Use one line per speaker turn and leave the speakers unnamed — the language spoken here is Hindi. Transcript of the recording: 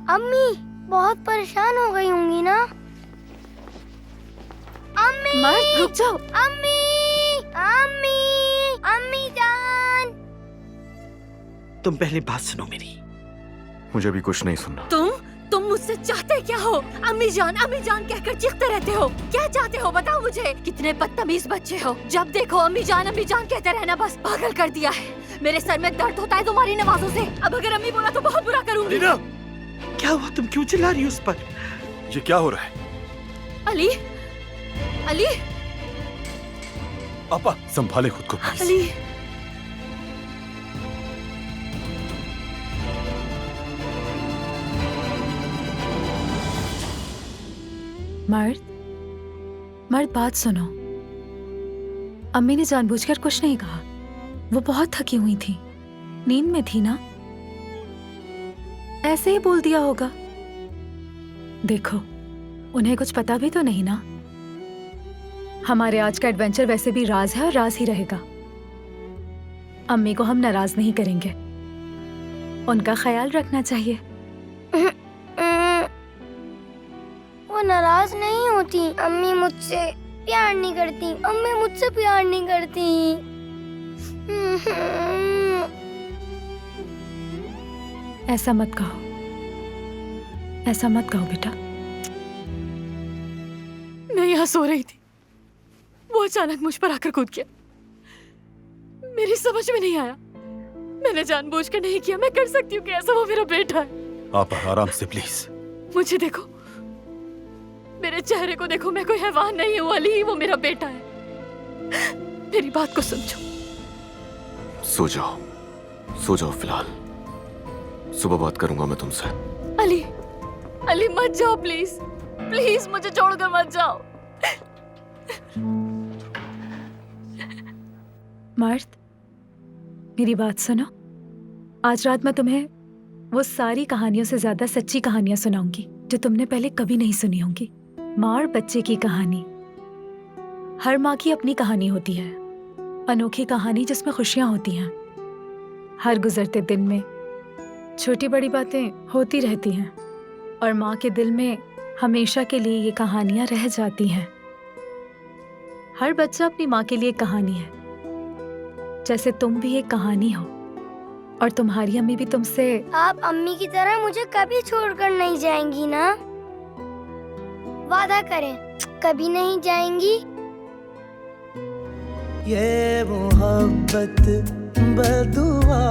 अम्मी बहुत परेशान हो गई होंगी ना। अम्मी
मर्द रुक जाओ।
अम्मी अम्मी अम्मी जान।
तुम पहले बात सुनो मेरी।
मुझे भी कुछ नहीं सुनना।
तुम मुझसे चाहते क्या हो? अम्मी जान कहकर चीखते रहते हो। क्या चाहते हो बताओ मुझे। कितने बदतमीज बच्चे हो। जब देखो अम्मी जान कहते रहना, बस पागल कर दिया है। मेरे सर में दर्द होता है तुम्हारी नवाजों से। अब अगर अम्मी बोला तो बहुत बुरा करूंगी।
क्या हुआ? तुम क्यों चिल्ला रही हो उस पर?
ये क्या हो रहा है?
अली अली
पापा संभाले खुद को प्लीज।
अली मर्द बात सुनो। अम्मी ने जानबूझकर कुछ नहीं कहा। वो बहुत थकी हुई थी, नींद में थी ना, ऐसे ही बोल दिया होगा। देखो उन्हें कुछ पता भी तो नहीं ना। हमारे आज का एडवेंचर वैसे भी राज है और राज ही रहेगा। अम्मी को हम नाराज नहीं करेंगे, उनका ख्याल रखना चाहिए।
वो नाराज नहीं होती। अम्मी मुझसे प्यार नहीं करती। अम्मी मुझसे प्यार नहीं करती।
ऐसा मत कहो, ऐसा मत कहो बेटा। मैं यहाँ सो रही थी, वो अचानक मुझ पर आकर कूद गया। मेरी समझ में नहीं आया। मैंने जानबूझकर नहीं किया। मैं कर सकती हूँ कि ऐसा वो मेरा बेटा है।
आप आराम से प्लीज।
मुझे देखो, मेरे चेहरे को देखो। मैं कोई हैवान नहीं हूँ अली, वो मेरा बेटा है। मेरी बात को समझो।
सो जाओ फिलहाल। सुबह बात करूंगा मैं तुमसे।
अली मत जाओ प्लीज, प्लीज मुझे छोड़कर मत जाओ। मर्द मेरी बात सुनो। आज रात मैं तुम्हें वो सारी कहानियों से ज्यादा सच्ची कहानियां सुनाऊंगी जो तुमने पहले कभी नहीं सुनी होंगी। माँ और बच्चे की कहानी। हर माँ की अपनी कहानी होती है, अनोखी कहानी जिसमें खुशियां होती हैं। हर गुजरते दिन में छोटी बड़ी बातें होती रहती हैं और माँ के दिल में हमेशा के लिए ये कहानियां रह जाती हैं। हर बच्चा अपनी माँ के लिए एक कहानी है, जैसे तुम भी एक कहानी हो और तुम्हारी अम्मी भी तुमसे।
आप अम्मी की तरह मुझे कभी छोड़कर नहीं जाएंगी ना? वादा करें कभी नहीं जाएंगी।
ये मोहब्बत बदुआ